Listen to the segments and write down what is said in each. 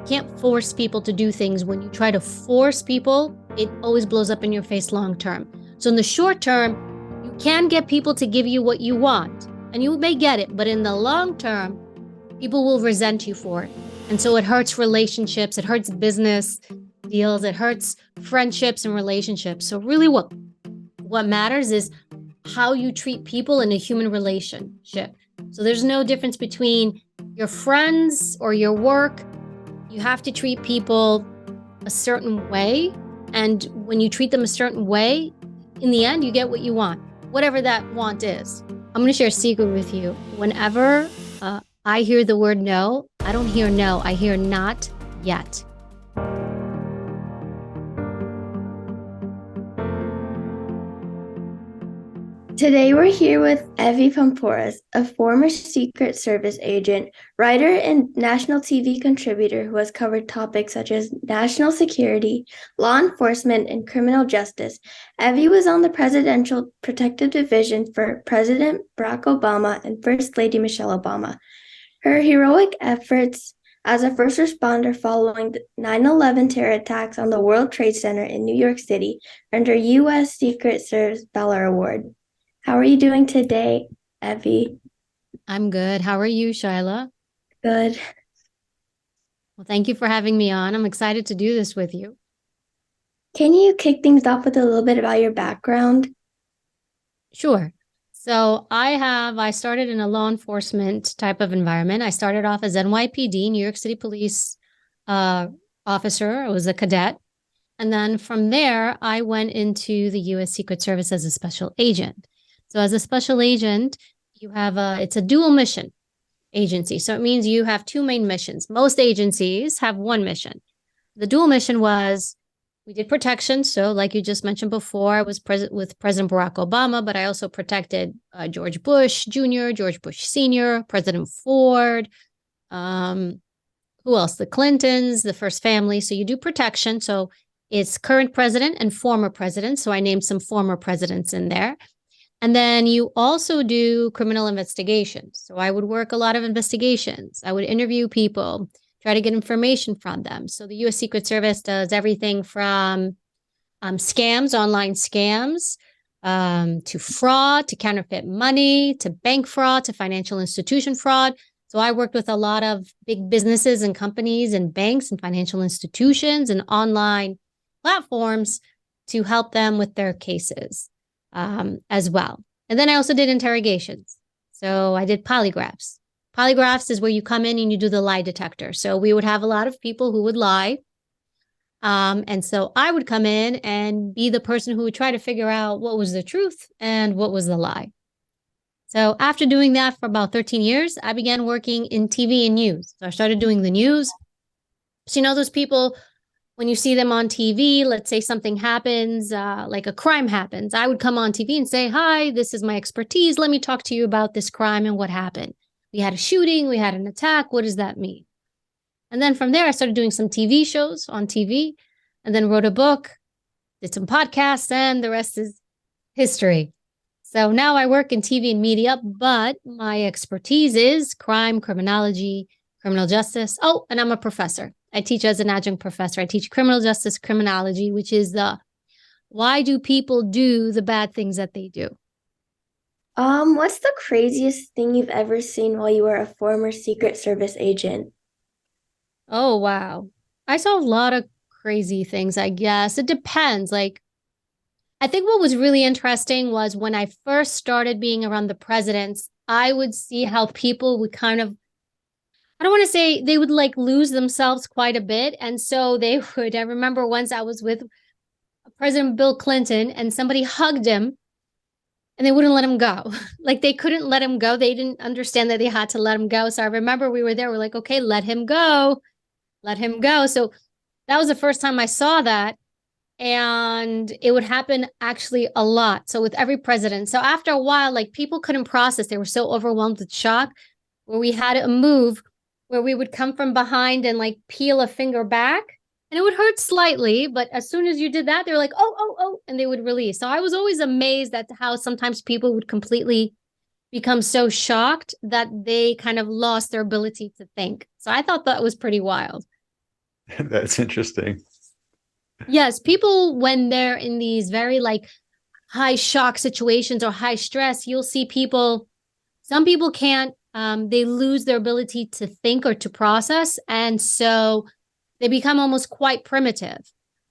You can't force people to do things. When you try to force people, it always blows up in your face long term. So in the short term, you can get people to give you what you want, and you may get it, but in the long term, people will resent you for it. And so it hurts relationships, it hurts business deals, it hurts friendships and relationships. So really what matters is how you treat people in a human relationship. So there's no difference between your friends or your work. You have to treat people a certain way. And when you treat them a certain way, in the end, you get what you want, whatever that want is. I'm going to share a secret with you. Whenever I hear the word no, I don't hear no, I hear not yet. Today we're here with Evy Poumpouras, a former Secret Service agent, writer, and national TV contributor who has covered topics such as national security, law enforcement, and criminal justice. Evy was on the Presidential Protective Division for President Barack Obama and First Lady Michelle Obama. Her heroic efforts as a first responder following the 9/11 terror attacks on the World Trade Center in New York City earned her U.S. Secret Service Valor Award. How are you doing today, Evy? I'm good. How are you, Shyla? Good. Well, thank you for having me on. I'm excited to do this with you. Can you kick things off with a little bit about your background? Sure. So I started in a law enforcement type of environment. I started off as NYPD, New York City Police officer. I was a cadet. And then from there, I went into the U.S. Secret Service as a special agent. So as a special agent, it's a dual mission agency. So it means you have two main missions. Most agencies have one mission. The dual mission was we did protection. So like you just mentioned before, I was with President Barack Obama, but I also protected George Bush Jr., George Bush Sr., President Ford, who else? The Clintons, the first family. So you do protection. So it's current president and former president. So I named some former presidents in there. And then you also do criminal investigations. So I would work a lot of investigations. I would interview people, try to get information from them. So the U.S. Secret Service does everything from scams, online scams, to fraud, to counterfeit money, to bank fraud, to financial institution fraud. So I worked with a lot of big businesses and companies and banks and financial institutions and online platforms to help them with their cases as well. And then I also did interrogations. So I did polygraphs. Polygraphs is where you come in and you do the lie detector. So we would have a lot of people who would lie. And so I would come in and be the person who would try to figure out what was the truth and what was the lie. So after doing that for about 13 years, I began working in TV and news. So I started doing the news. So you know those people, when you see them on TV, let's say something happens, like a crime happens, I would come on TV and say, hi, this is my expertise. Let me talk to you about this crime and what happened. We had a shooting, we had an attack. What does that mean? And then from there, I started doing some TV shows on TV and then wrote a book, did some podcasts, and the rest is history. So now I work in TV and media, but my expertise is crime, criminology, criminal justice. Oh, and I'm a professor. I teach as an adjunct professor. I teach criminal justice criminology, which is why do people do the bad things that they do? What's the craziest thing you've ever seen while you were a former Secret Service agent? Oh, wow. I saw a lot of crazy things, I guess. It depends. Like, I think what was really interesting was when I first started being around the presidents, I would see how people would kind of, I don't want to say they would like lose themselves quite a bit. And so they would, I remember once I was with President Bill Clinton and somebody hugged him and they wouldn't let him go. Like they couldn't let him go. They didn't understand that they had to let him go. So I remember we were there. We're like, okay, let him go. Let him go. So that was the first time I saw that. And it would happen actually a lot. So with every president. So after a while, like people couldn't process. They were so overwhelmed with shock where we had a move where we would come from behind and like peel a finger back. And it would hurt slightly, but as soon as you did that, they were like, oh, oh, oh, and they would release. So I was always amazed at how sometimes people would completely become so shocked that they kind of lost their ability to think. So I thought that was pretty wild. That's interesting. Yes, people, when they're in these very like high shock situations or high stress, you'll see people, some people can't, they lose their ability to think or to process. And so they become almost quite primitive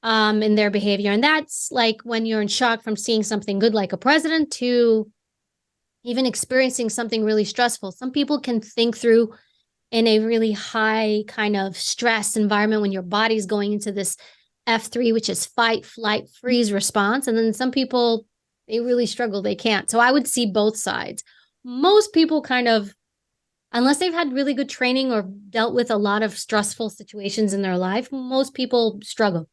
in their behavior. And that's like when you're in shock from seeing something good like a president to even experiencing something really stressful. Some people can think through in a really high kind of stress environment when your body's going into this F3, which is fight, flight, freeze response. And then some people, they really struggle. They can't. So I would see both sides. Most people kind of, unless they've had really good training or dealt with a lot of stressful situations in their life, most people struggle.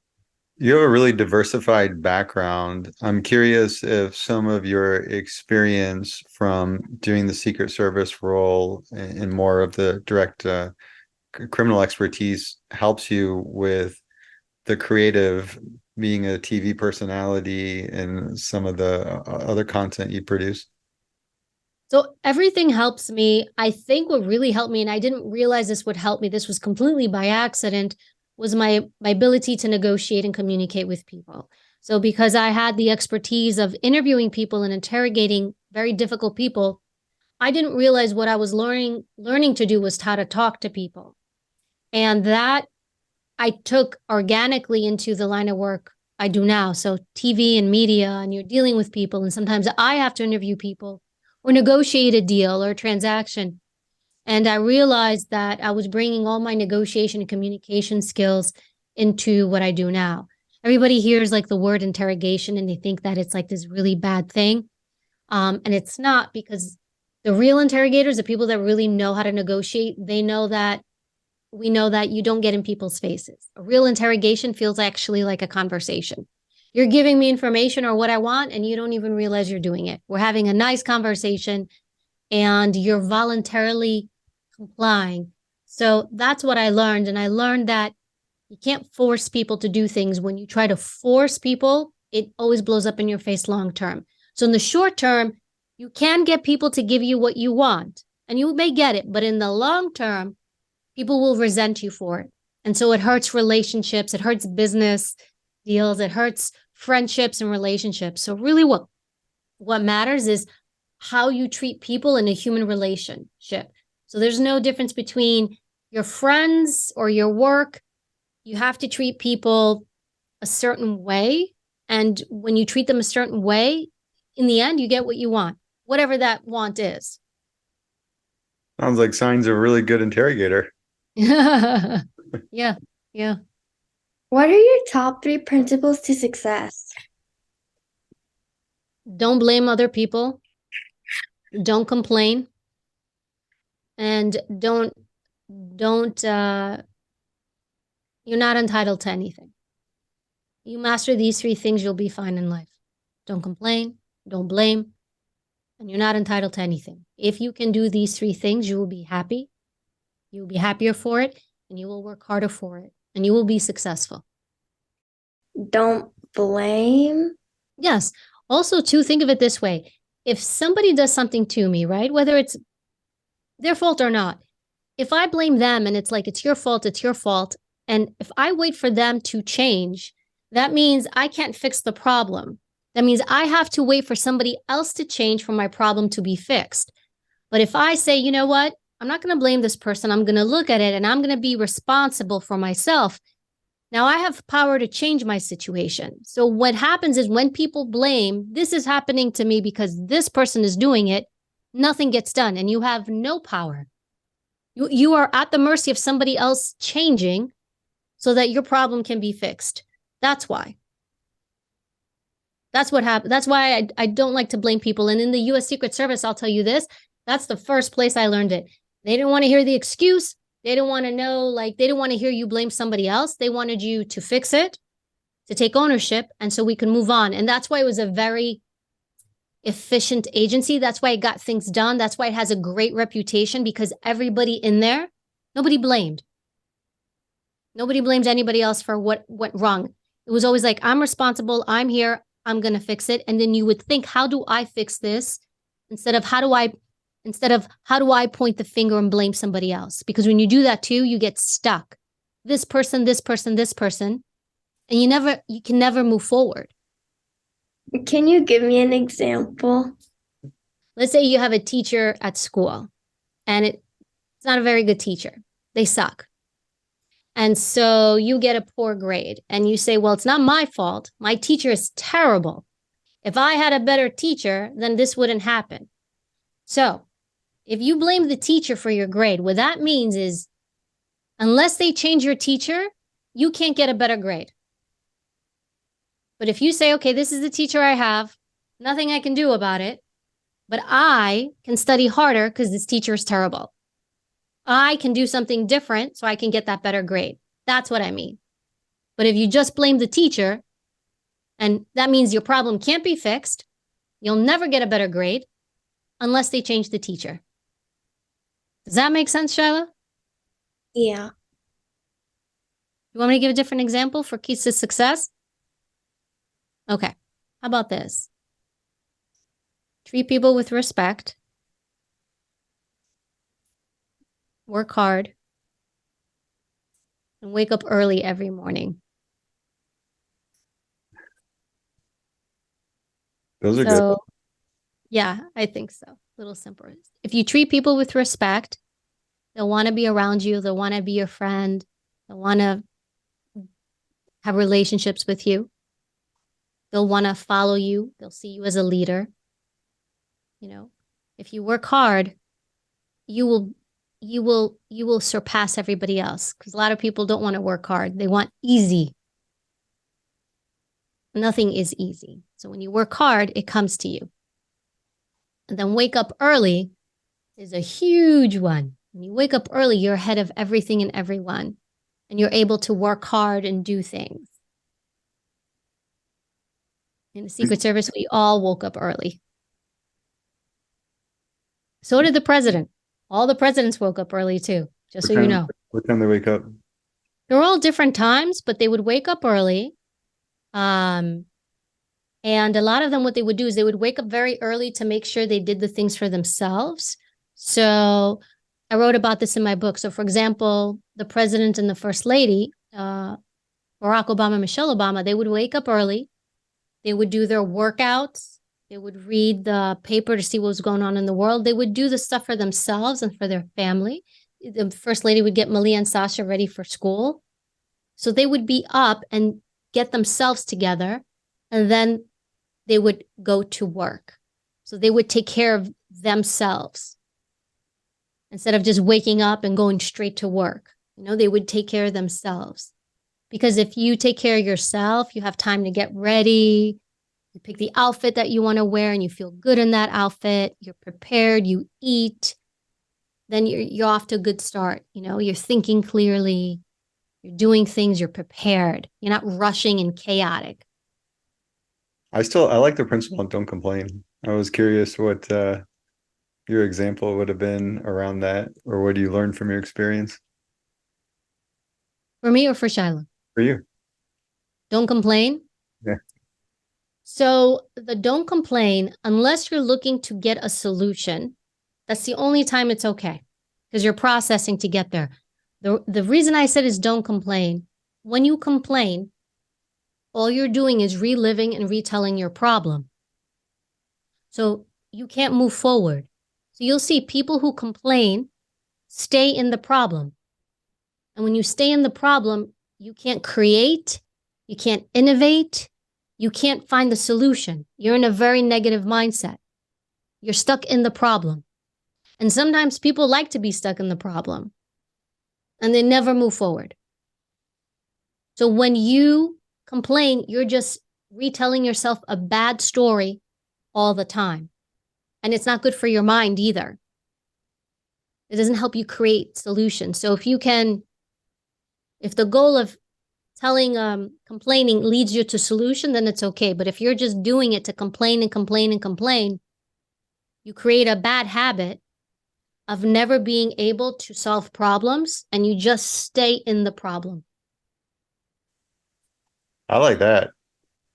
You have a really diversified background. I'm curious if some of your experience from doing the Secret Service role and more of the direct criminal expertise helps you with the creative, being a TV personality and some of the other content you produce. So everything helps me. I think what really helped me, and I didn't realize this would help me, this was completely by accident, was my ability to negotiate and communicate with people. So because I had the expertise of interviewing people and interrogating very difficult people, I didn't realize what I was learning to do was how to talk to people. And that I took organically into the line of work I do now. So TV and media, and you're dealing with people, and sometimes I have to interview people or negotiate a deal or a transaction. And I realized that I was bringing all my negotiation and communication skills into what I do now. Everybody hears like the word interrogation and they think that it's like this really bad thing. And it's not, because the real interrogators, the people that really know how to negotiate, they know that we know that you don't get in people's faces. A real interrogation feels actually like a conversation. You're giving me information or what I want, and you don't even realize you're doing it. We're having a nice conversation and you're voluntarily complying. So that's what I learned. And I learned that you can't force people to do things. When you try to force people, it always blows up in your face long term. So in the short term, you can get people to give you what you want, and you may get it. But in the long term, people will resent you for it. And so it hurts relationships, it hurts business deals, it hurts friendships and relationships. So really what matters is how you treat people in a human relationship. So there's no difference between your friends or your work. You have to treat people a certain way. And when you treat them a certain way, in the end, you get what you want, whatever that want is. Sounds like signs of a really good interrogator. Yeah, yeah. What are your top 3 principles to success? Don't blame other people. Don't complain. And don't, you're not entitled to anything. You master these 3 things, you'll be fine in life. Don't complain, don't blame, and you're not entitled to anything. If you can do these 3 things, you will be happy. You will be happier for it, and you will work harder for it, and you will be successful. Don't blame. Yes. Also, to think of it this way, if somebody does something to me, right, whether it's their fault or not, if I blame them and it's like, it's your fault, and if I wait for them to change, that means I can't fix the problem. That means I have to wait for somebody else to change for my problem to be fixed. But if I say, you know what, I'm not going to blame this person, I'm going to look at it and I'm going to be responsible for myself. Now I have power to change my situation. So what happens is when people blame, this is happening to me because this person is doing it, nothing gets done and you have no power. You are at the mercy of somebody else changing so that your problem can be fixed. That's why. That's what happened. That's why I don't like to blame people. And in the US Secret Service, I'll tell you this, that's the first place I learned it. They didn't want to hear the excuse. They didn't want to know, like, they didn't want to hear you blame somebody else. They wanted you to fix it, to take ownership, and so we can move on. And that's why it was a very efficient agency. That's why it got things done. That's why it has a great reputation, because everybody in there, nobody blamed. Nobody blamed anybody else for what went wrong. It was always like, I'm responsible. I'm here. I'm going to fix it. And then you would think, how do I fix this? Instead of how do I point the finger and blame somebody else? Because when you do that too, you get stuck. this person, this person, this person, and you can never move forward. Can you give me an example? Let's say you have a teacher at school and it's not a very good teacher. They suck. And so you get a poor grade and you say, well, it's not my fault. My teacher is terrible. If I had a better teacher, then this wouldn't happen. So if you blame the teacher for your grade, what that means is unless they change your teacher, you can't get a better grade. But if you say, okay, this is the teacher I have, nothing I can do about it, but I can study harder because this teacher is terrible. I can do something different so I can get that better grade. That's what I mean. But if you just blame the teacher, and that means your problem can't be fixed, you'll never get a better grade unless they change the teacher. Does that make sense, Shyla? Yeah. You want me to give a different example for keys to success? Okay. How about this? Treat people with respect. Work hard. And wake up early every morning. Those are good. Yeah, I think so. A little simpler. If you treat people with respect, they'll want to be around you. They'll want to be your friend. They'll want to have relationships with you. They'll want to follow you. They'll see you as a leader. You know, if you work hard, you will surpass everybody else, because a lot of people don't want to work hard. They want easy. Nothing is easy. So when you work hard, it comes to you. And then wake up early is a huge one. When you wake up early, you're ahead of everything and everyone, and you're able to work hard and do things. In the Secret Service, we all woke up early. So did the president. All the presidents woke up early too, just so you know. What time they wake up? They're all different times, but they would wake up early. And a lot of them, what they would do is they would wake up very early to make sure they did the things for themselves. So I wrote about this in my book. So for example, the president and the first lady, Barack Obama, Michelle Obama, they would wake up early. They would do their workouts. They would read the paper to see what was going on in the world. They would do the stuff for themselves and for their family. The first lady would get Malia and Sasha ready for school. So they would be up and get themselves together, and then they would go to work. So they would take care of themselves instead of just waking up and going straight to work. You know, they would take care of themselves. Because if you take care of yourself, you have time to get ready. You pick the outfit that you want to wear and you feel good in that outfit. You're prepared, you eat. Then you're off to a good start. You know, you're thinking clearly. You're doing things, you're prepared. You're not rushing and chaotic. I like the principle of don't complain. I was curious what your example would have been around that, or what do you learn from your experience? For me or for Shyla? For you. Don't complain. Yeah. So the don't complain, unless you're looking to get a solution, that's the only time it's okay, because you're processing to get there. The reason I said is don't complain. When you complain, all you're doing is reliving and retelling your problem. So you can't move forward. So you'll see people who complain stay in the problem. And when you stay in the problem, you can't create, you can't innovate, you can't find the solution. You're in a very negative mindset. You're stuck in the problem. And sometimes people like to be stuck in the problem, and they never move forward. So when you complain, you're just retelling yourself a bad story all the time. And it's not good for your mind either. It doesn't help you create solutions. So if the goal of complaining leads you to solution, then it's okay. But if you're just doing it to complain and complain and complain, you create a bad habit of never being able to solve problems, and you just stay in the problem. I like that.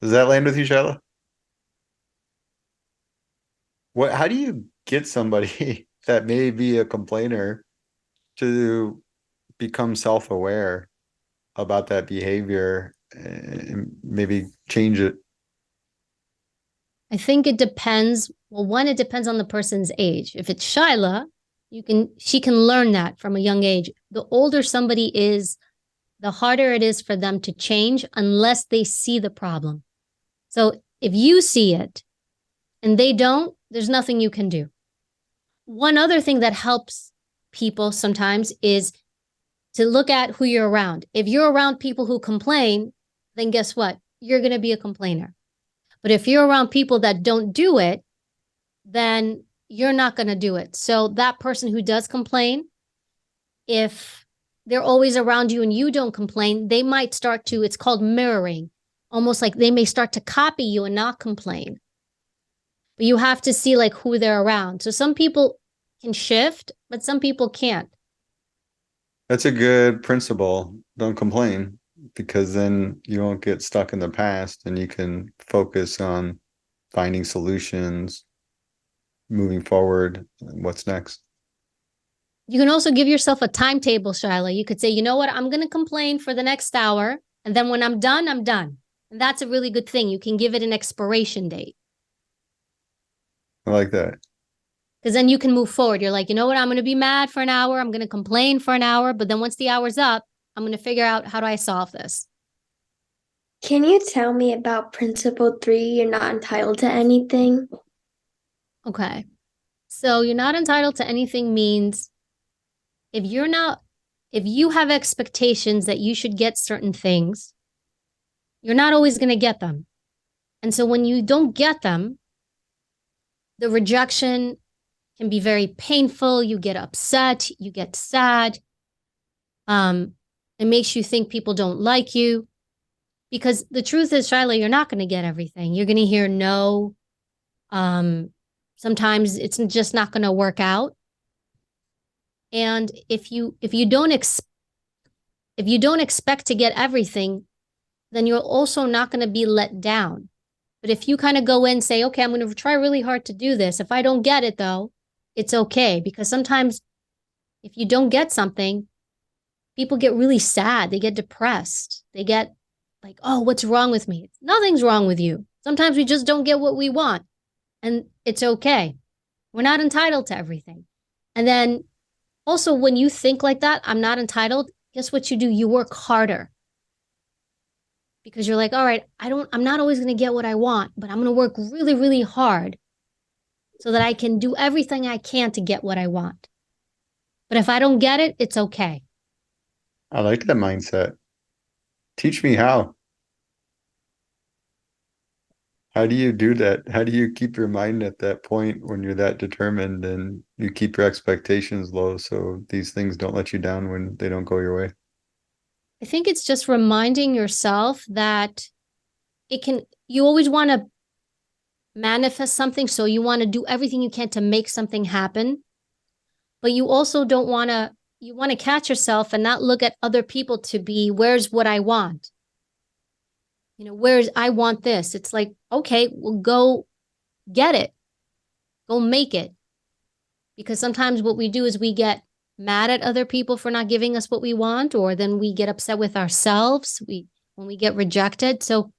Does that land with you, Shyla? How do you get somebody that may be a complainer to become self-aware? about that behavior and maybe change it? I think it depends. Well, one, it depends on the person's age. If it's Shyla, she can learn that from a young age. The older somebody is, the harder it is for them to change unless they see the problem. So if you see it and they don't, there's nothing you can do. One other thing that helps people sometimes is to look at who you're around. If you're around people who complain, then guess what? You're going to be a complainer. But if you're around people that don't do it, then you're not going to do it. So that person who does complain, if they're always around you and you don't complain, they might start to, it's called mirroring, almost like they may start to copy you and not complain. But you have to see like who they're around. So some people can shift, but some people can't. That's a good principle. Don't complain, because then you won't get stuck in the past and you can focus on finding solutions, moving forward. What's next? You can also give yourself a timetable, Shyla. You could say, you know what, I'm going to complain for the next hour. And then when I'm done, I'm done. And that's a really good thing. You can give it an expiration date. I like that. Because then you can move forward. You're like, you know what, I'm going to be mad for an hour. I'm going to complain for an hour. But then once the hour's up, I'm going to figure out, how do I solve this? Can you tell me about Principle 3? You're not entitled to anything. Okay. So you're not entitled to anything means if you have expectations that you should get certain things, you're not always going to get them. And so when you don't get them, the rejection can be very painful. You get upset, you get sad. It makes you think people don't like you. Because the truth is, Shyla, you're not going to get everything. You're going to hear no. Sometimes it's just not going to work out. And if you don't expect to get everything, then you're also not going to be let down. But if you kind of go in and say, okay, I'm going to try really hard to do this. If I don't get it, though, it's okay. Because sometimes if you don't get something, people get really sad. They get depressed. They get like, oh, what's wrong with me? Nothing's wrong with you. Sometimes we just don't get what we want. And it's okay. We're not entitled to everything. And then also, when you think like that, I'm not entitled, guess what you do? You work harder. Because you're like, all right, I'm not always going to get what I want, but I'm going to work really, really hard so that I can do everything I can to get what I want. But if I don't get it, it's okay. I like that mindset. Teach me how. How do you do that? How do you keep your mind at that point when you're that determined and you keep your expectations low so these things don't let you down when they don't go your way? I think it's just reminding yourself that you always want to manifest something. So you want to do everything you can to make something happen. But you also you want to catch yourself and not look at other people to be, where's what I want? Where's I want this? It's like, okay, well, go get it. Go make it. Because sometimes what we do is we get mad at other people for not giving us what we want, or then we get upset with ourselves when we get rejected. So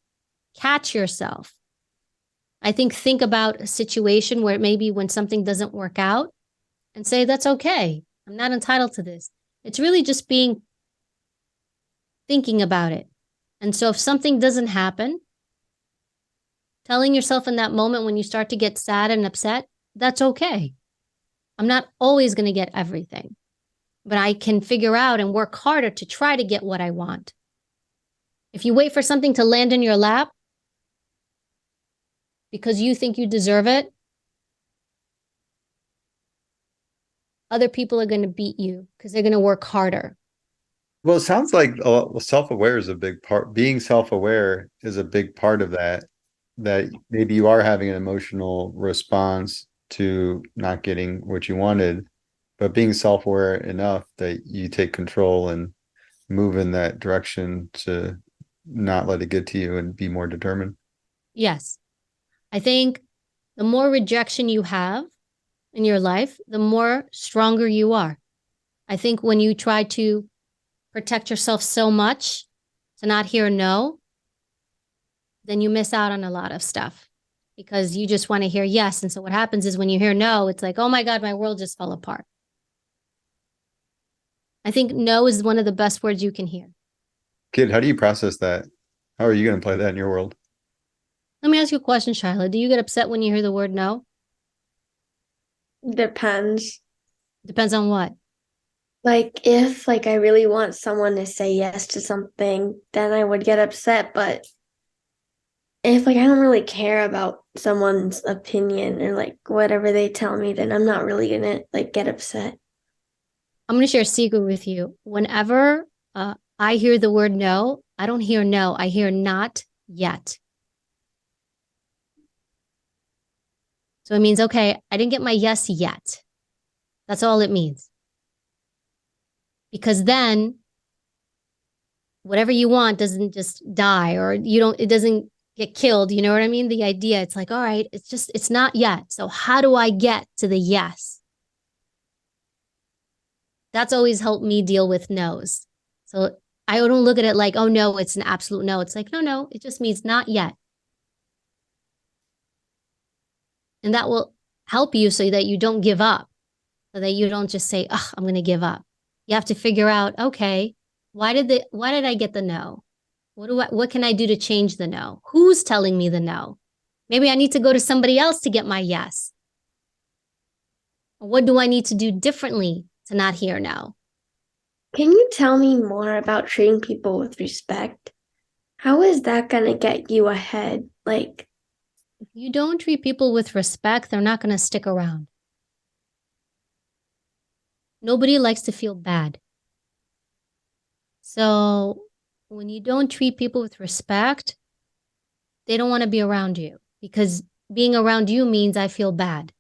catch yourself. I think about a situation where maybe when something doesn't work out and say, that's okay. I'm not entitled to this. It's really just thinking about it. And so if something doesn't happen, telling yourself in that moment when you start to get sad and upset, that's okay. I'm not always going to get everything, but I can figure out and work harder to try to get what I want. If you wait for something to land in your lap because you think you deserve it, other people are going to beat you because they're going to work harder. Well, it sounds like self-aware is a big part. Being self-aware is a big part of that maybe you are having an emotional response to not getting what you wanted, but being self-aware enough that you take control and move in that direction to not let it get to you and be more determined. Yes. I think the more rejection you have in your life, the more stronger you are. I think when you try to protect yourself so much to not hear no, then you miss out on a lot of stuff because you just want to hear yes. And so what happens is when you hear no, it's like, oh my God, my world just fell apart. I think no is one of the best words you can hear. Kid, how do you process that? How are you going to play that in your world? Let me ask you a question, Shyla. Do you get upset when you hear the word no? Depends. Depends on what. Like if like I really want someone to say yes to something, then I would get upset. But if like I don't really care about someone's opinion or like whatever they tell me, then I'm not really gonna like get upset. I'm going to share a secret with you. Whenever I hear the word no, I don't hear no. I hear not yet. So it means, okay, I didn't get my yes yet. That's all it means. Because then whatever you want doesn't just die or it doesn't get killed. You know what I mean? The idea, it's like, all right, it's not yet. So how do I get to the yes? That's always helped me deal with no's. So I don't look at it like, oh no, it's an absolute no. It's like, no, it just means not yet. And that will help you so that you don't give up, so that you don't just say, oh, I'm going to give up. You have to figure out, okay, why did I get the no? What can I do to change the no? Who's telling me the no? Maybe I need to go to somebody else to get my yes. What do I need to do differently to not hear no? Can you tell me more about treating people with respect? How is that gonna get you ahead? Like, If you don't treat people with respect, they're not going to stick around. Nobody likes to feel bad. So when you don't treat people with respect, they don't want to be around you because being around you means I feel bad.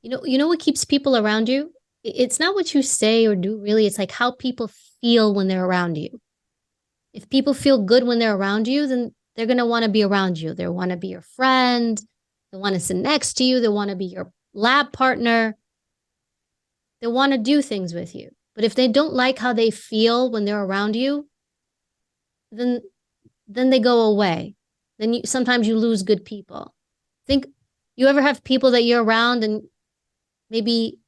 You know what keeps people around you? It's not what you say or do really. It's like how people feel when they're around you. If people feel good when they're around you, then they're going to want to be around you. They want to be your friend. They want to sit next to you. They want to be your lab partner. They want to do things with you. But if they don't like how they feel when they're around you, then they go away. Then sometimes you lose good people. Think you ever have people that you're around and maybe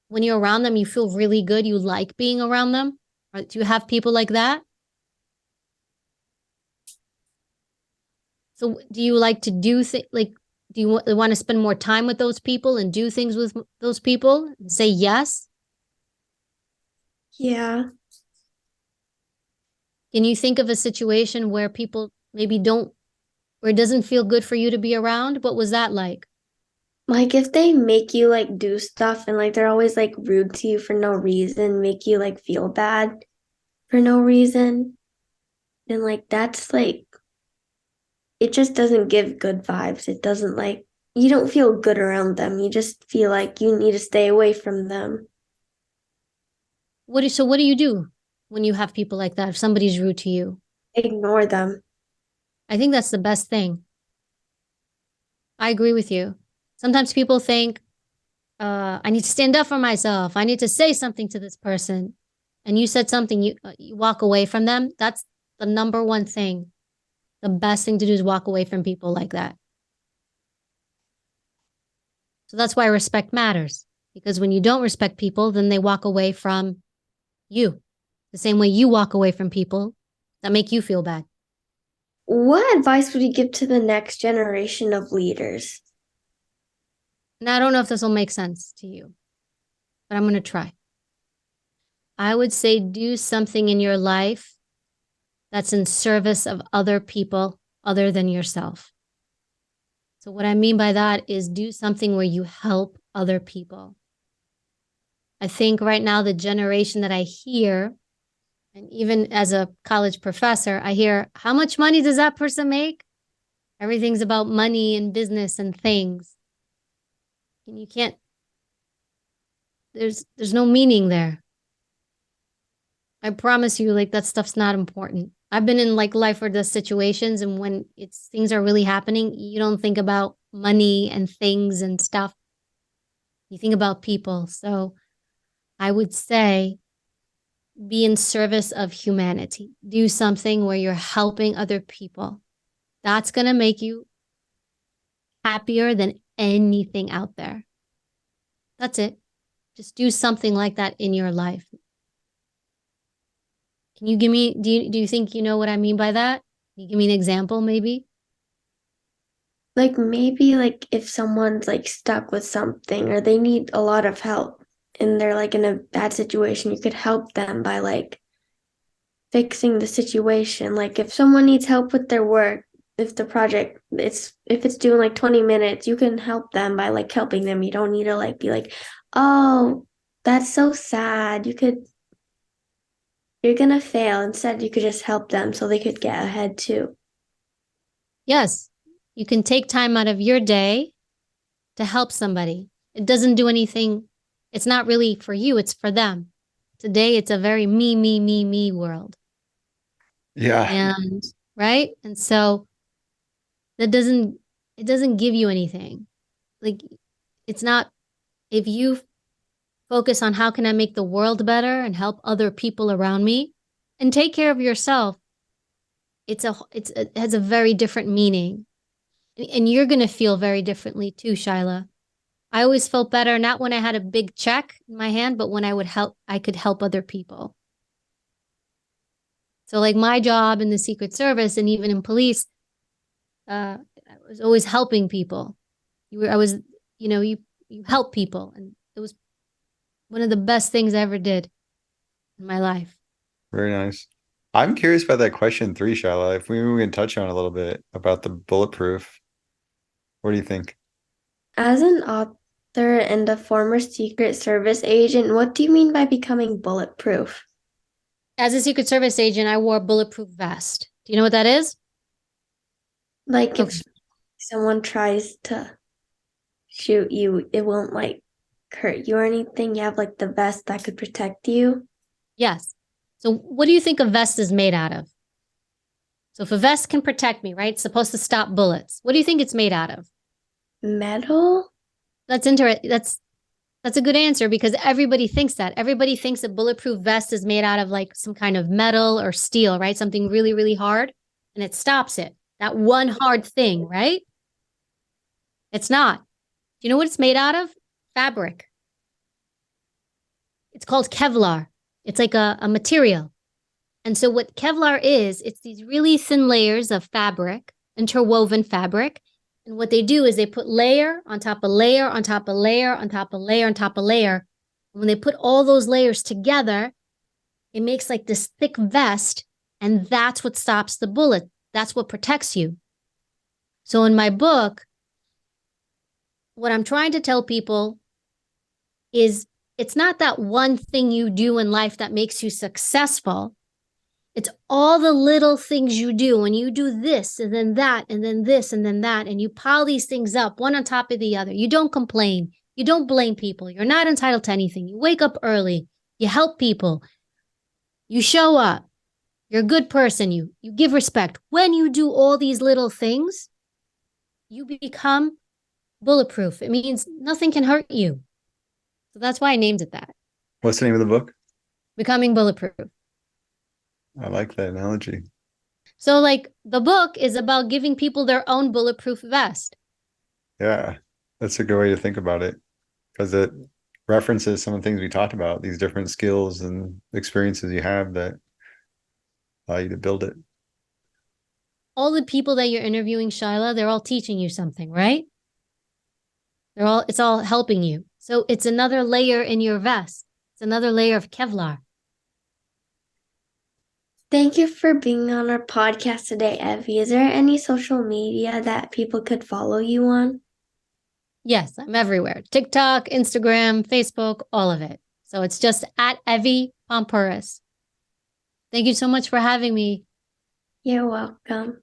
when you're around them, you feel really good. You like being around them. Or do you have people like that? So do you like to do things like, do you want to spend more time with those people and do things with those people and say yes? yeah, Can you think of a situation where people maybe don't, or it doesn't feel good for you to be around? What was that like? like if they make you like do stuff and like they're always like rude to you for no reason, make you like feel bad for no reason, then like that's like it just doesn't give good vibes. It doesn't like you don't feel good around them. You just feel like you need to stay away from them. So what do you do when you have people like that? If somebody's rude to you, Ignore them. I think that's the best thing. I agree with you. Sometimes people think, I need to stand up for myself. I need to say something to this person. And you said something, you walk away from them. That's the number one thing. The best thing to do is walk away from people like that. So that's why respect matters. Because when you don't respect people, then they walk away from you. The same way you walk away from people that make you feel bad. What advice would you give to the next generation of leaders? And I don't know if this will make sense to you, but I'm going to try. I would say do something in your life that's in service of other people other than yourself. So what I mean by that is do something where you help other people. I think right now the generation that I hear, and even as a college professor, I hear, how much money does that person make? Everything's about money and business and things. And you can't, there's no meaning there. I promise you, like that stuff's not important. I've been in like life or death situations, and when things are really happening, you don't think about money and things and stuff. You think about people. So I would say be in service of humanity. Do something where you're helping other people. That's going to make you happier than anything out there. That's it. Just do something like that in your life. Can you give me, do you think you know what I mean by that? Can you give me an example, maybe? Like maybe like if someone's like stuck with something or they need a lot of help and they're like in a bad situation, you could help them by like fixing the situation. Like if someone needs help with their work, if the project if it's doing like 20 minutes, you can help them by like helping them. You don't need to like be like, "Oh, that's so sad." You're gonna fail. Instead, you could just help them so they could get ahead too. Yes. You can take time out of your day to help somebody. It doesn't do anything. It's not really for you, it's for them. Today, it's a very me world. Yeah. And right. And so that doesn't, it doesn't give you anything. Like, it's not, if you focus on how can I make the world better and help other people around me and take care of yourself, it has a very different meaning. And you're going to feel very differently too, Shyla. I always felt better, not when I had a big check in my hand, but when I could help other people. So like my job in the Secret Service and even in police, I was always helping people. You help people. And it was one of the best things I ever did in my life. Very nice. I'm curious about that question three, Shyla. If we can touch on a little bit about the bulletproof, what do you think? As an author and a former Secret Service agent, what do you mean by becoming bulletproof? As a Secret Service agent, I wore a bulletproof vest. Do you know what that is? Like Okay. if someone tries to shoot you, it won't like hurt you or anything. You have like the vest that could protect you. Yes. So what do you think a vest is made out of? So if a vest can protect me, right? It's supposed to stop bullets. What do you think it's made out of? Metal? That's interesting. That's a good answer because everybody thinks that. Everybody thinks a bulletproof vest is made out of like some kind of metal or steel, right? Something really, really hard, and it stops it. That one hard thing, right? It's not. Do you know what it's made out of? Fabric. It's called Kevlar. It's like a material. And so what Kevlar is, it's these really thin layers of fabric, interwoven fabric. And what they do is they put layer on top of layer on top of layer on top of layer on top of layer. And when they put all those layers together, it makes like this thick vest. And that's what stops the bullet. That's what protects you. So in my book, what I'm trying to tell people is it's not that one thing you do in life that makes you successful. It's all the little things you do when you do this and then that and then this and then that. And you pile these things up one on top of the other. You don't complain. You don't blame people. You're not entitled to anything. You wake up early. You help people. You show up. You're a good person. You give respect. When you do all these little things, you become bulletproof. It means nothing can hurt you. So that's why I named it that. What's the name of the book? Becoming Bulletproof. I like that analogy. So like the book is about giving people their own bulletproof vest. Yeah, that's a good way to think about it because it references some of the things we talked about, these different skills and experiences you have that allow you to build it. All the people that you're interviewing, Shyla, they're all teaching you something, right? It's all helping you. So it's another layer in your vest. It's another layer of Kevlar. Thank you for being on our podcast today, Evie. Is there any social media that people could follow you on? Yes, I'm everywhere. TikTok, Instagram, Facebook, all of it. So it's just at Evy Poumpouras. Thank you so much for having me. You're welcome.